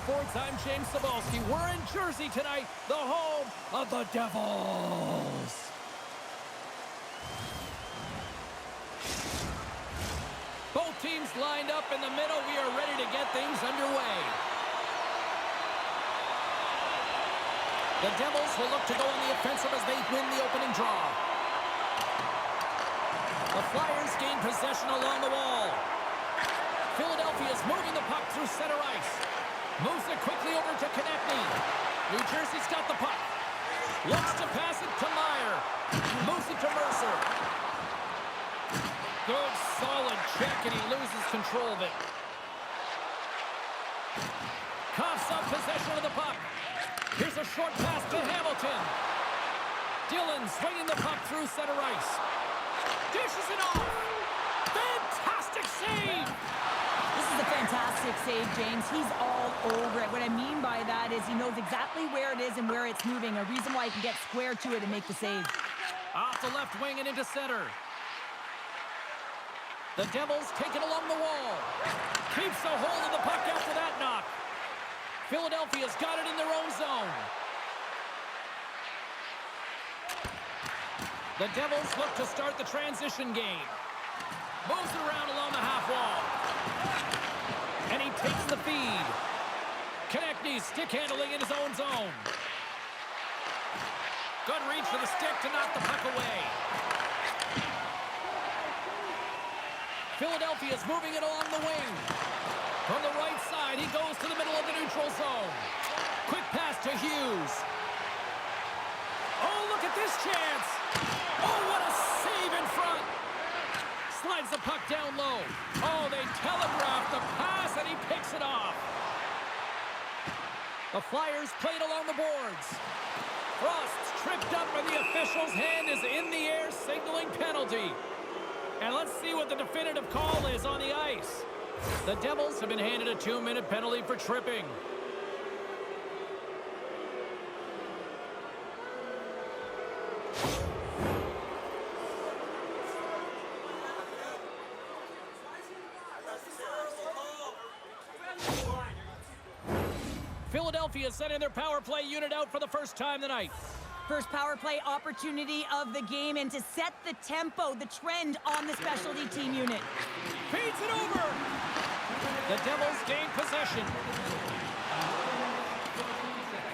Sports. I'm James Cebulski. We're in Jersey tonight, the home of the Devils. Both teams lined up in the middle. We are ready to get things underway. The Devils will look to go on the offensive as they win the opening draw. The Flyers gain possession along the wall. Philadelphia is moving the puck through center ice. Moves it quickly over to Konechny. New Jersey's got the puck. Looks to pass it to Meyer. Moves it to Mercer. Good, solid check, and he loses control of it. Coughs up possession of the puck. Here's a short pass to Hamilton. Dillon swinging the puck through center ice. Dishes it off. Fantastic save. This is a fantastic save, James. He's all over it. What I mean by that is he knows exactly where it is and where it's moving. A reason why he can get square to it and make the save. Off the left wing and into center. The Devils take it along the wall. Keeps a hold of the puck after that knock. Philadelphia's got it in their own zone. The Devils look to start the transition game. Moves it around along the half wall. And he takes the feed. Konechny stick handling in his own zone. Good reach for the stick to knock the puck away. Philadelphia's moving it along the wing. From the right side, he goes to the middle of the neutral zone. Quick pass to Hughes. Oh, look at this chance. Oh, what a save in front. Slides the puck down low. Oh, they telegraph the pass, and he picks it off. The Flyers played along the boards. Frost's tripped up, and the official's hand is in the air, signaling penalty. And let's see what the definitive call is on the ice. The Devils have been handed a 2-minute penalty for tripping. Philadelphia sending their power play unit out for the first time tonight. First power play opportunity of the game, and to set the tempo, the trend on the specialty team unit. Feeds it over. The Devils gain possession.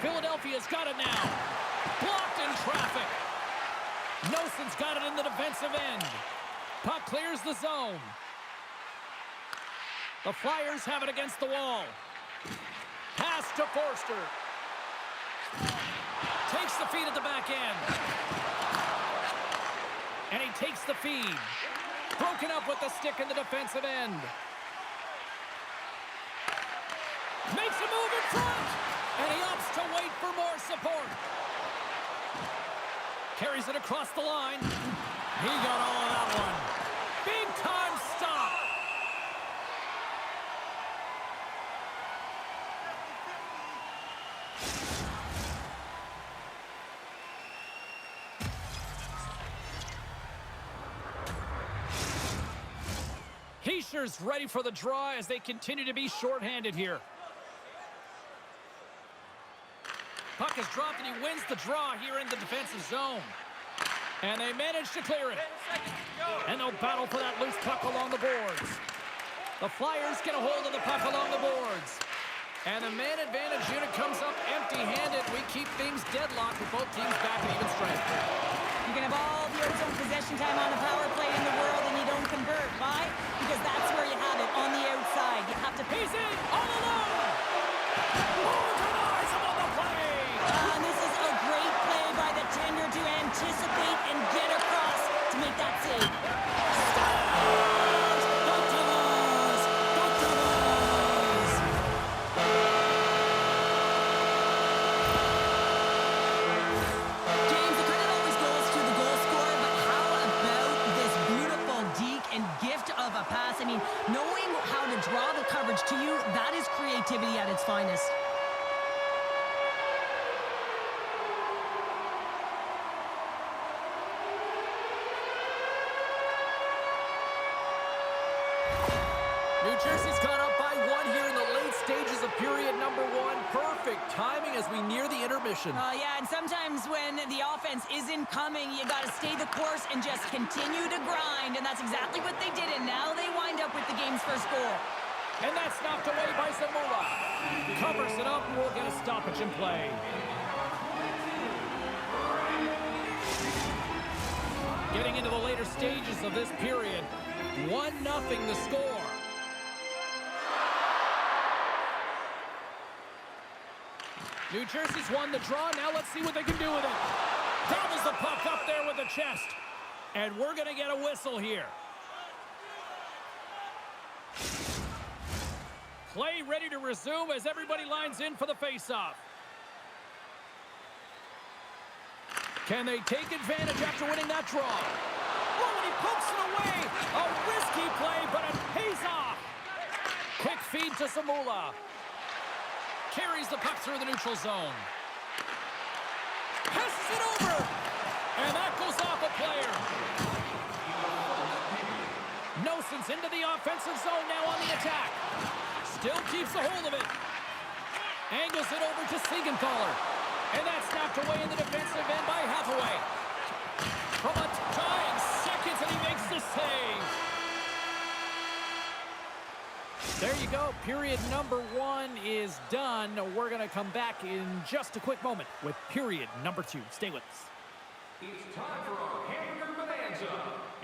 Philadelphia's got it now. Blocked in traffic. Noson's got it in the defensive end. Puck clears the zone. The Flyers have it against the wall. Pass to Forster. Takes the feed at the back end. And he takes the feed. Broken up with the stick in the defensive end. Makes a move in front. And he opts to wait for more support. Carries it across the line. He got all of that one. Big time stop. Heischer's ready for the draw as they continue to be shorthanded here. Puck is dropped and he wins the draw here in the defensive zone. And they manage to clear it. And they'll battle for that loose puck along the boards. The Flyers get a hold of the puck along the boards. And the man advantage unit comes up empty-handed. We keep things deadlocked with both teams back at even strength. You can have all the ozone possession time on the power play in the world and you don't convert. Why? Because that's where you have it, on the outside. You have to... He's in, all alone! Oh, denies him on the play! And this is a great play by the tender to anticipate and get across to make that save. Stars! The Devils! The Devils! James, the credit always goes to the goal scorer, but how about this beautiful deke and gift of a pass? I mean, knowing how to draw the coverage to you, that is creativity at its finest. New Jersey's gone up by 1 here in the late stages of period number 1. Perfect timing as we near the intermission. Yeah, and sometimes when the offense isn't coming, you got to stay the course and just continue to grind, and that's exactly what they did, and now they wind up with the game's first goal. And that's knocked away by Zamula. Covers it up, and we'll get a stoppage in play. Getting into the later stages of this period, 1-0 the score. New Jersey's won the draw. Now let's see what they can do with it. Gobbles the puck up there with the chest. And we're going to get a whistle here. Play ready to resume as everybody lines in for the faceoff. Can they take advantage after winning that draw? Oh, and he pokes it away. A risky play, but it pays off. Quick feed to Zamula. Carries the puck through the neutral zone. Passes it over. And that goes off a player. Noson's into the offensive zone now on the attack. Still keeps a hold of it. Angles it over to Siegenthaler. And that's snapped away in the defensive end by Hathaway. From a tying seconds, and he makes the save. There you go. Period number 1 is done. We're going to come back in just a quick moment with period number 2. Stay with us. It's time for our Hamburger Bonanza.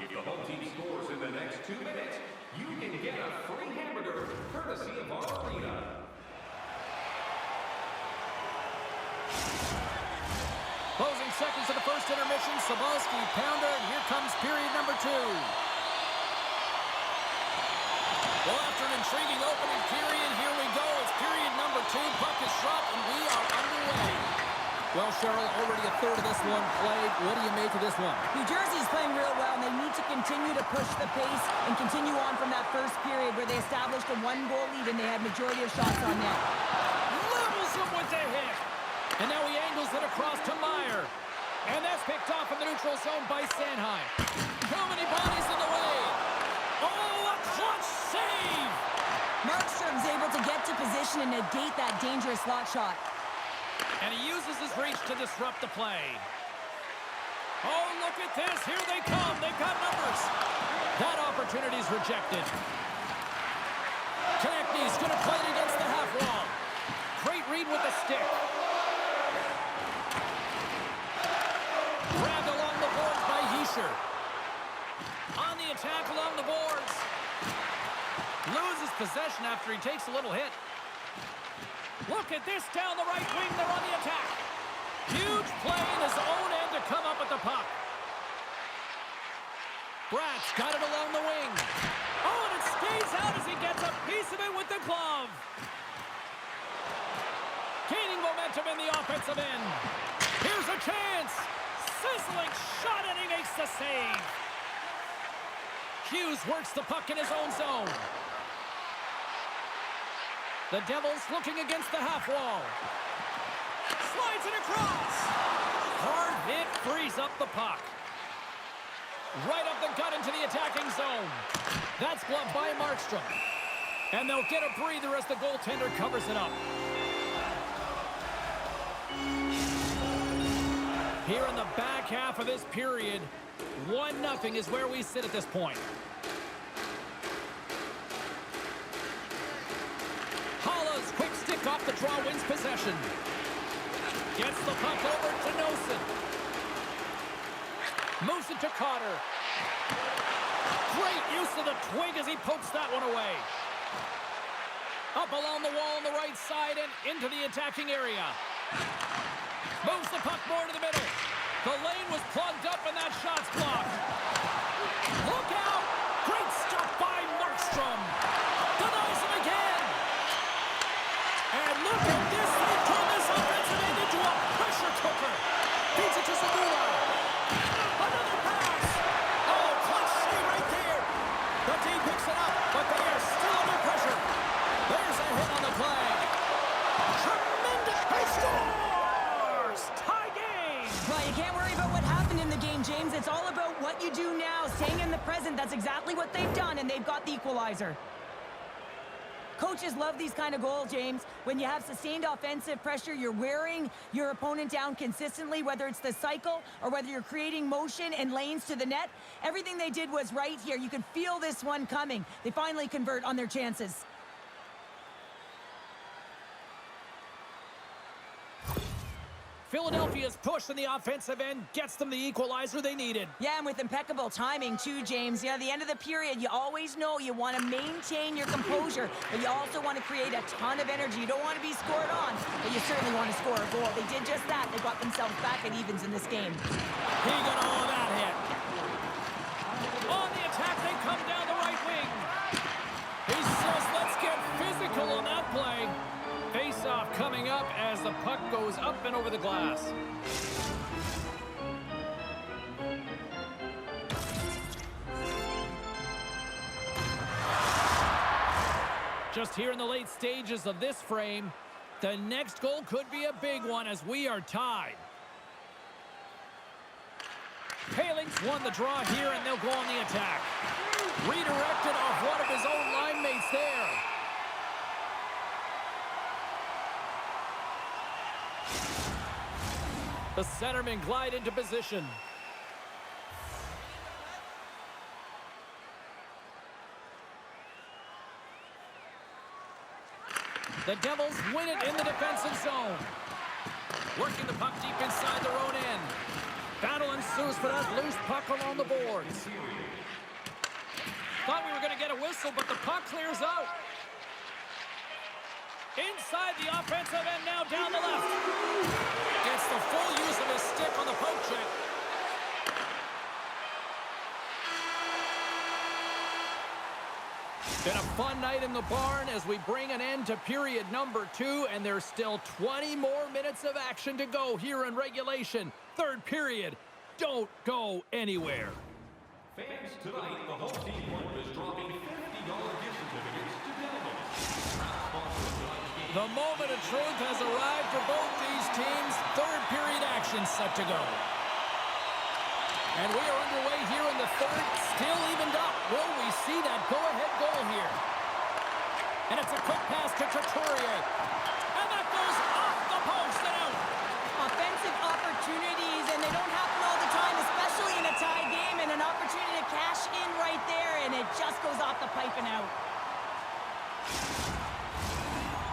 If the home team scores in the next 2 minutes, you can get a free hamburger courtesy of our arena. Closing seconds of the first intermission. Sabalski, pounder, and here comes period number 2. Well, after an intriguing opening period, here we go. It's period number 2. Puck is dropped, and we are underway. Well, Cheryl, already a third of this one played. What do you make of this one? New Jersey is playing real well, and they need to continue to push the pace and continue on from that first period where they established a 1-goal lead and they had majority of shots on net. Levels him with the hit. And now he angles it across to Meyer. And that's picked off in the neutral zone by Sanheim. Too many bodies in the way. Oh, a clutch save! Markstrom's able to get to position and negate that dangerous slot shot. And he uses his reach to disrupt the play. Oh, look at this. Here they come. They've got numbers. That opportunity's rejected. Konechny's going to play it against the half wall. Great read with the stick. Grabbed along the boards by Hischier. On the attack along the boards. Loses possession after he takes a little hit. Look at this down the right wing. They're on the attack. Huge play in his own end to come up with the puck. Bratt's got it along the wing. Oh, and it stays out as he gets a piece of it with the glove. Gaining momentum in the offensive end. Here's a chance. Sizzling shot, and he makes the save. Hughes works the puck in his own zone. The Devils looking against the half wall. Slides it across. Hard hit frees up the puck. Right up the gut into the attacking zone. That's gloved by Markstrom. And they'll get a breather as the goaltender covers it up. Here in the back half of this period, 1-0 is where we sit at this point. Halla's quick stick off the draw wins possession. Gets the puck over to Noson. Moves it to Cotter. Great use of the twig as he pokes that one away. Up along the wall on the right side and into the attacking area. Moves the puck more to the middle. The lane was plugged up and that shot's blocked. Look out! Great stop by Markstrom. Denies him again. And look at this. They turn this offensive end into a pressure cooker. Feeds it to Zamula. Another pass. Oh, clutch save right there. The team picks it up, but they are still under pressure. There's a hit on the play. Tremendous. He scores! Tie game. Well, you can't worry about what happened in the game, James. It's all about what you do now, staying in the present. That's exactly what they've done, and they've got the equalizer. Coaches love these kind of goals, James. When you have sustained offensive pressure, you're wearing your opponent down consistently, whether it's the cycle or whether you're creating motion and lanes to the net. Everything they did was right here. You could feel this one coming. They finally convert on their chances. Philadelphia's push in the offensive end gets them the equalizer they needed. Yeah, and with impeccable timing, too, James. You know, at the end of the period, you always know you want to maintain your composure, but you also want to create a ton of energy. You don't want to be scored on, but you certainly want to score a goal. They did just that. They got themselves back at evens in this game. He got all of that hit. On the attack, they come down the right wing. He says, let's get physical on that play. Face-off coming up as the puck goes up and over the glass. Just here in the late stages of this frame, the next goal could be a big one as we are tied. Paling's won the draw here, and they'll go on the attack. Redirected off one of his own line mates there. The centermen glide into position. The Devils win it in the defensive zone. Working the puck deep inside their own end. Battle ensues for that loose puck along the boards. Thought we were going to get a whistle, but the puck clears out. Inside the offensive end now down the left. Gets the full use of his stick on the poke check. Been a fun night in the barn as we bring an end to period number 2, and there's still 20 more minutes of action to go here in regulation. Third period. Don't go anywhere. Fans, tonight, the home team is dropping $50 gift certificates to Delvin. The moment of truth has arrived for both these teams. Third period action set to go. And we are underway here in the third, still evened up. Will we see that go-ahead goal here? And it's a quick pass to Couturier. And that goes off the post and out. Offensive opportunities, and they don't happen all the time, especially in a tie game, and an opportunity to cash in right there, and it just goes off the pipe and out.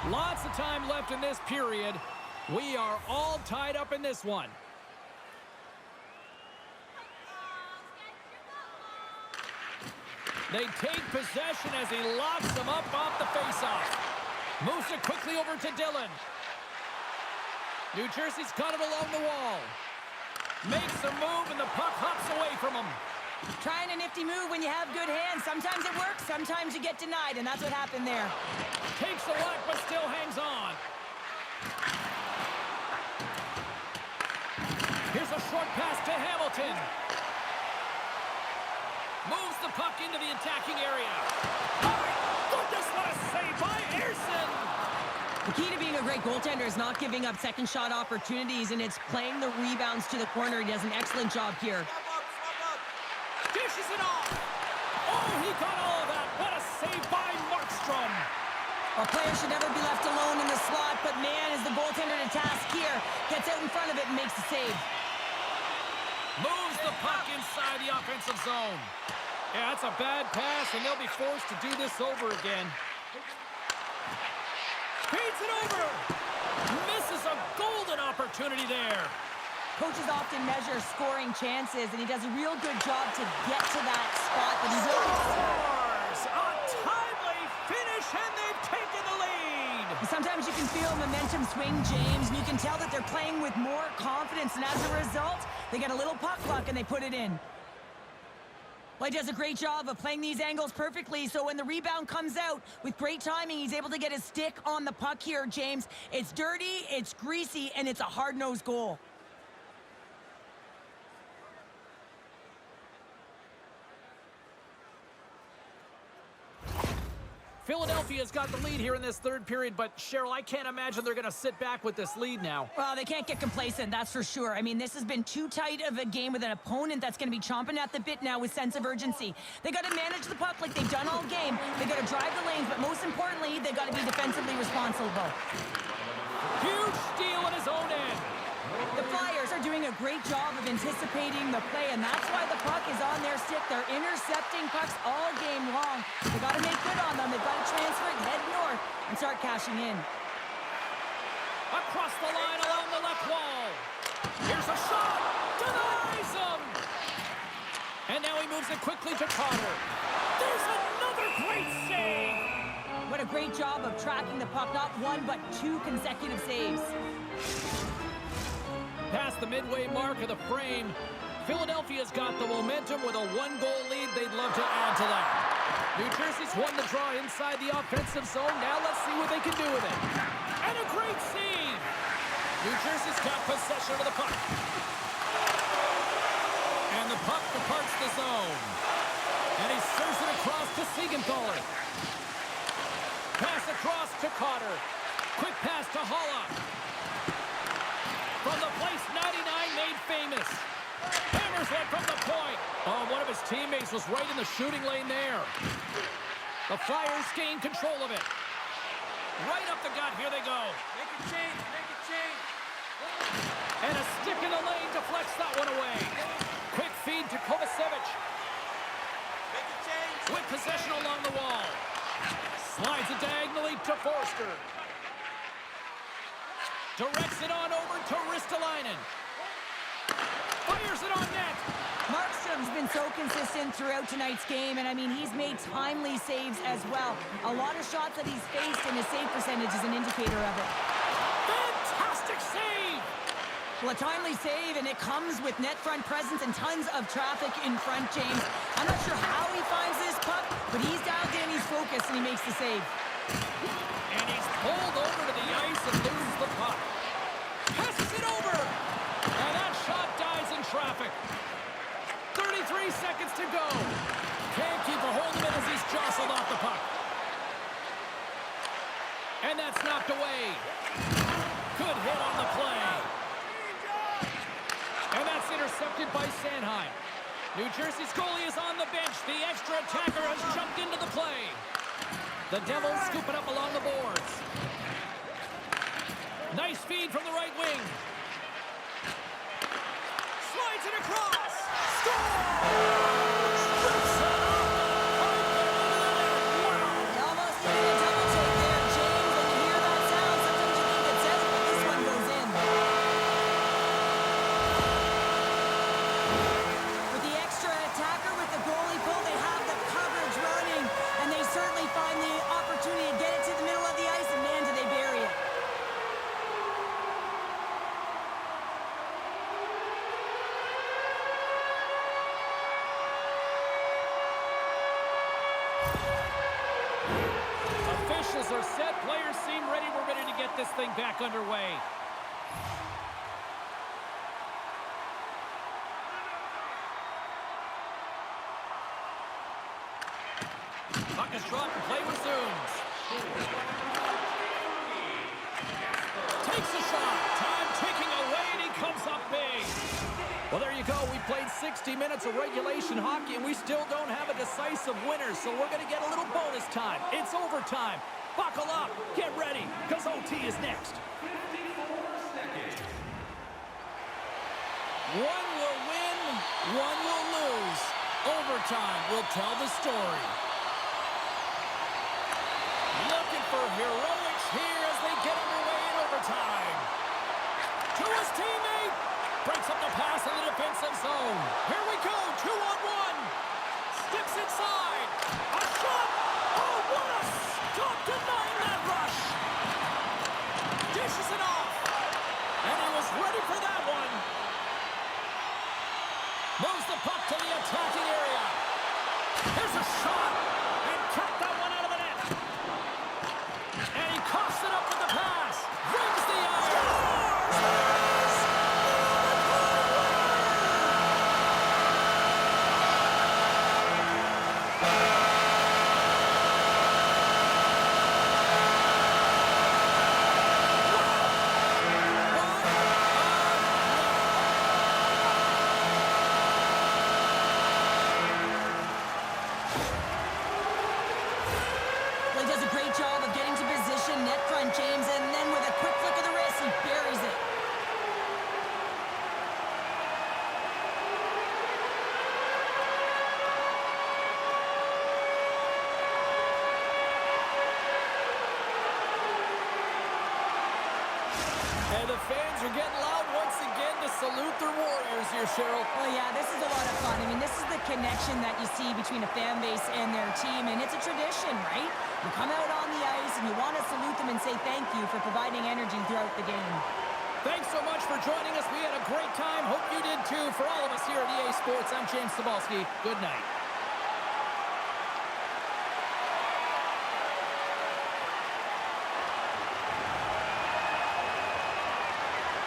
Lots of time left in this period. We are all tied up in this one. They take possession as he locks them up off the faceoff. Moves it quickly over to Dillon. New Jersey's got it along the wall. Makes a move and the puck hops away from him. Trying a nifty move when you have good hands. Sometimes it works, sometimes you get denied, and that's what happened there. Takes a whack but still hangs on. Here's a short pass to Hamilton. Moves the puck into the attacking area. Oh my goodness, what a save by Ersson! The key to being a great goaltender is not giving up second shot opportunities, and it's playing the rebounds to the corner. He does an excellent job here. Dishes it off. Oh, he got all of that. What a save by Markstrom. A player should never be left alone in the slot, but man, is the goaltender to task here. Gets out in front of it and makes the save. Moves the puck inside the offensive zone. Yeah, that's a bad pass, and they'll be forced to do this over again. Feeds it over. Misses a golden opportunity there. Coaches often measure scoring chances, and he does a real good job to get to that spot, but he really scores! A timely finish, and they've taken the lead! Sometimes you can feel momentum swing, James, and you can tell that they're playing with more confidence, and as a result, they get a little puck luck and they put it in. Well, he does a great job of playing these angles perfectly, so when the rebound comes out with great timing, he's able to get his stick on the puck here, James. It's dirty, it's greasy, and it's a hard-nosed goal. Philadelphia's got the lead here in this third period, but Cheryl, I can't imagine they're going to sit back with this lead now. Well, they can't get complacent, that's for sure. I mean, this has been too tight of a game with an opponent that's going to be chomping at the bit now with sense of urgency. They got to manage the puck like they've done all game. They got to drive the lanes, but most importantly, they got to be defensively responsible. Huge steal at his own end. The Flyers are doing a great job of anticipating the play, and that's why the puck is on their stick. They're intercepting pucks all game long. They got to make good on them. They've got to transfer it, head north, and start cashing in. Across the line along the left wall. Here's a shot. Denies him. And now he moves it quickly to Carter. There's another great save. What a great job of tracking the puck. Not one, but two consecutive saves. Past the midway mark of the frame, Philadelphia's got the momentum with a one-goal lead. They'd love to add to that. New Jersey's won the draw inside the offensive zone. Now let's see what they can do with it. And a great save! New Jersey's got possession of the puck. And the puck departs the zone. And he serves it across to Siegenthaler. Pass across to Carter. Quick pass to Holla. From the place 99 made famous. Hammers one from the point. Oh, one of his teammates was right in the shooting lane there. The Flyers gain control of it. Right up the gut. Here they go. Make it change. Make it change. And a stick in the lane deflects that one away. Quick feed to Kovacevic. Make it change. With possession along the wall. Slides it diagonally to Forster. Directs it on over to Ristolainen. Fires it on net. Markstrom's been so consistent throughout tonight's game, and I mean, he's made timely saves as well. A lot of shots that he's faced, and his save percentage is an indicator of it. Fantastic save! Well, a timely save, and it comes with net front presence and tons of traffic in front, James. I'm not sure how he finds this puck, but he's dialed in, he's focused, and he makes the save. And he's pulled over to the ice and loses the puck. Passes it over! And that shot dies in traffic. 33 seconds to go. Can't keep a hold of it as he's jostled off the puck. And that's knocked away. Good hit on the play. And that's intercepted by Sanheim. New Jersey's goalie is on the bench. The extra attacker has jumped into the play. The Devils scoop it up along the boards. Nice feed from the right wing. Slides it across. Score! He almost needed a double take there, James. When you hear that sound, sometimes you think it's out, but this one goes in. With the extra attacker, with the goalie pull, they have the coverage running, and they certainly find the opportunity to get it to the middle of the ice, and man, do they bury it. Officials are set. Players seem ready. We're ready to get this thing back underway. Puck is dropped and play resumes. Takes a shot. Time ticking away, and he comes up big. Well, there you go. We played 60 minutes of regulation hockey, and we still don't have a decisive winner, so we're going to get a little bonus time. It's overtime. Buckle up. Get ready, because OT is next. One will win, one will lose. Overtime will tell the story. Looking for heroics here as they get underway in overtime. To his teammate. Breaks up the pass in the defensive zone. Here we go, 2-on-1. Sticks inside. A shot. Oh, what a stop denying that rush. Dishes it off. And he was ready for that one. Moves the puck to the attacking area. Here's a shot. And kept that one out of the net. And he coughs it up with the pass. Rings the iron. And the fans are getting loud once again to salute their Warriors here, Cheryl. Well, yeah, this is a lot of fun. I mean, this is the connection that you see between a fan base and their team, and it's a tradition, right? You come out on the ice and you want to salute them and say thank you for providing energy throughout the game. Thanks so much for joining us. We had a great time. Hope you did too. For all of us here at EA Sports, I'm James Cebulski. Good night.